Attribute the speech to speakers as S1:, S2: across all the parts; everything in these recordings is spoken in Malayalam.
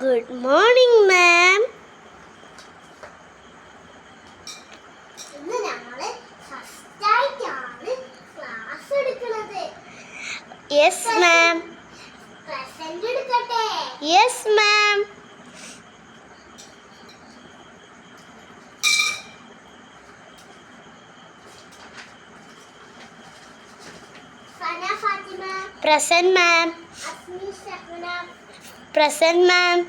S1: Good morning, ma'am. Yes, ma'am. Yes, ma'am. Present, ma'am. Present, ma'am.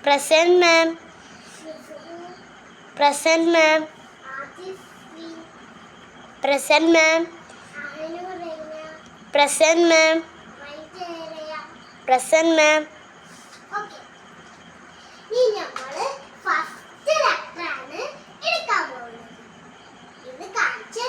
S1: Present, ma'am. Present, ma'am. Present, ma'am. Present, ma'am. Present, ma'am.
S2: Okay. ഇനി നമ്മൾ ഫസ്റ്റ് ലെറ്റർ ആണ് എടുക്കാൻ പോകുന്നത്. ഇത് കാണിച്ചേ.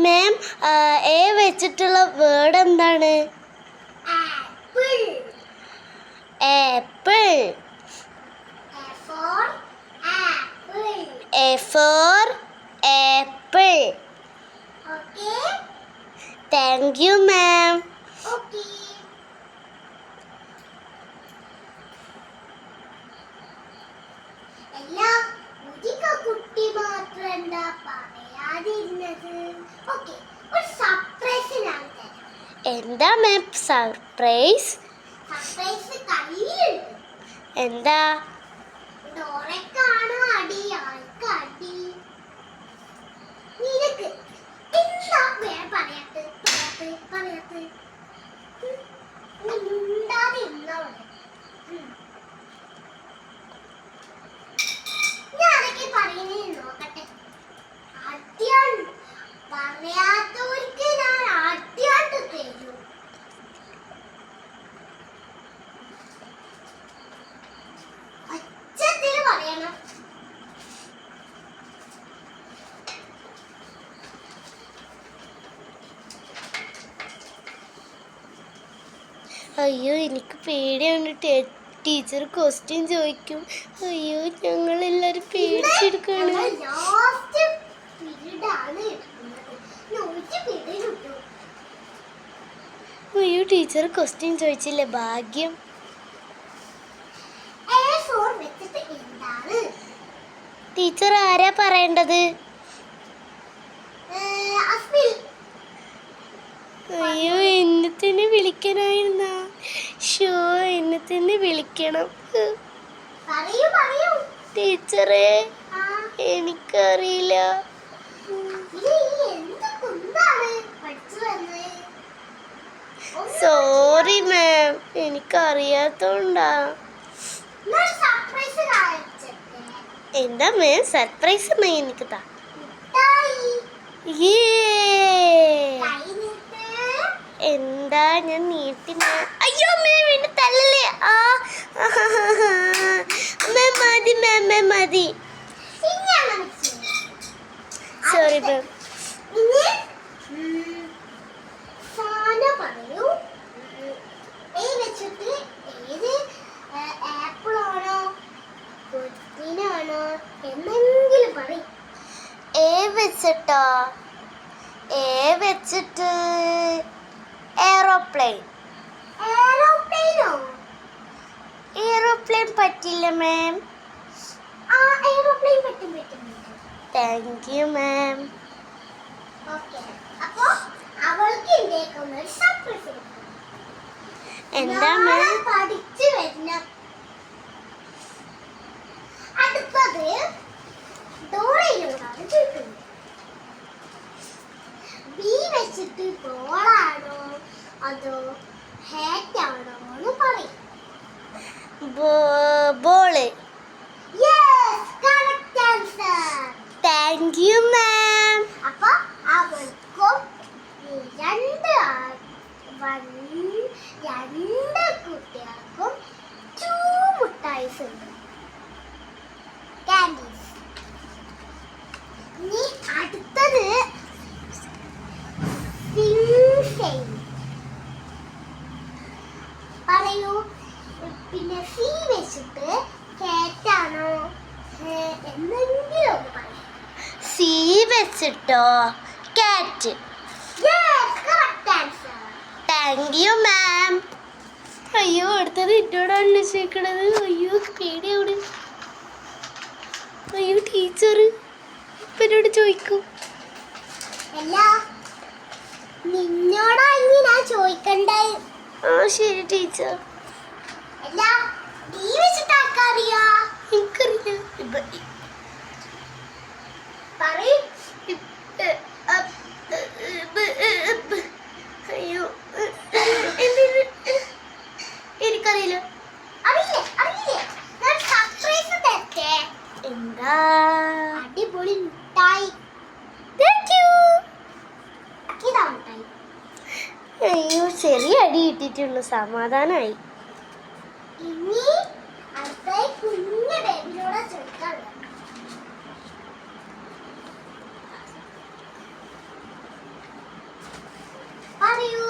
S1: മാം എ വെച്ചിട്ടുള്ള വേർഡ് എന്താണ്? Apple. A for apple.
S2: Okay.
S1: Thank you, ma'am.
S2: Okay. എല്ലാ കുട്ടി മാത്രം എന്താ പറയാതിരുന്നത്? ഓക്കെ, ഒരു സർപ്രൈസ് ഞാൻ തരാം.
S1: എന്താ മാം സർപ്രൈസ്?
S2: സർപ്രൈസ് കയ്യിലുണ്ട്.
S1: എന്താ?
S2: ഡോറയ്ക്കാണോ അടി, ആൾക്ക് അടി? നിനക്ക് എന്താ വേറെ പറയാത്ത? മിണ്ടാതെ ഇരുന്നോളെ. ഞാനൊക്കെ പറയുന്നത് നോക്കട്ടെ. ആദ്യം പറയാത്തവർക്ക് ഞാൻ ആദ്യമായിട്ട് തരും. ഒച്ചത്തിൽ പറയണം.
S1: അയ്യോ എനിക്ക് പേടിയാണ്. ടീച്ചർ ക്വസ്റ്റ്യൻ ചോദിക്കും. അയ്യോ ഞങ്ങളെല്ലാരും പേടിച്ചെടുക്കാണ്. അയ്യോ ടീച്ചർ ക്വസ്റ്റ്യൻ ചോദിച്ചില്ല, ഭാഗ്യം. ടീച്ചർ ആരാ പറയേണ്ടത്? അയ്യോ എന്നെ തന്നെ വിളിക്കണായിരുന്ന. ഷോ എന്നെ തന്നെ വിളിക്കണം. ടീച്ചറെ എനിക്കറിയില്ല. സോറി മാം, എനിക്കറിയാത്തോണ്ടാ. എന്താ മാം സർപ്രൈസ് എന്നാ എനിക്ക് താ. എന്താ ഞാൻ നീട്ടി? അയ്യോ മാം എന്നെ തല്ലല്ലേ. ആ മാം മതി മാം, മാം മതി. Sorry ma'am. എ വെച്ചിട്ടോ? എ വെച്ചിട്ട് എയ്റോപ്ലെയിൻ. എയ്റോപ്ലെയിൻ പറ്റില്ല മാം. Thank you ma'am. എന്താ മാം?
S2: പഠിച്ചു വരുന്ന അടുത്തത് ഡോറയിലൂടാണ് ചോദിക്കുന്നത്. ബി വെച്ചിട്ട് ബോളാണോ അതോ ഹാറ്റ് ആണോ എന്ന് പറയും.
S1: Ball.
S2: Yes, correct answer.
S1: Thank you ma'am.
S2: അപ്പൊ അവർക്കും രണ്ട് കുട്ടികൾക്കും 2 മുട്ടായിസ് ഉണ്ട്, ക്യാൻഡീസ്. ഇനി അടുത്ത പറയൂ. പിന്നെ സി വെച്ചിട്ട് കേറ്റാണോ എന്തെങ്കിലും ഒന്ന് പറയൂ.
S1: സി വെച്ചിട്ടോ കാറ്റ്.
S2: Yes, correct answer.
S1: Thank you ma'am. അയ്യോ അടുത്തത് എന്നോടാണല്ലോ ചോദിക്കണത്. അയ്യോ പേടിയാണ്. അയ്യോ ടീച്ചർ ഇപ്പം എന്നോട് ചോദിക്കും.
S2: അല്ല നിന്നോടാ ഇനി ഞാൻ ചോദിക്കണ്ടേ.
S1: ആ ശരി ടീച്ചർ.
S2: അല്ല നീ വെച്ചിട്ട് ആർക്കറിയാ?
S1: എനിക്കറിയില്ല.
S2: പറയ്.
S1: അയ്യോ എനിക്കറിയില്ല.
S2: അറിയില്ലേ ഞാൻ സർപ്രൈസ് തരട്ടെ.
S1: എന്താ?
S2: അടിപൊളി മിഠായി.
S1: Thank you.
S2: ഇതാ മിഠായി.
S1: അയ്യോ ചെറിയ അടി കിട്ടിയിട്ടുള്ളൂ. സമാധാനമായി.
S2: ഇനി അടുത്ത കുഞ്ഞു ബേബിനോട് ചോദിക്കാനുള്ളത്. പറയൂ.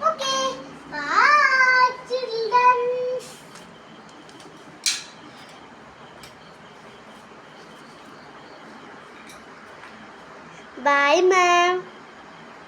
S2: Okay. Bye, children.
S1: Bye, ma'am.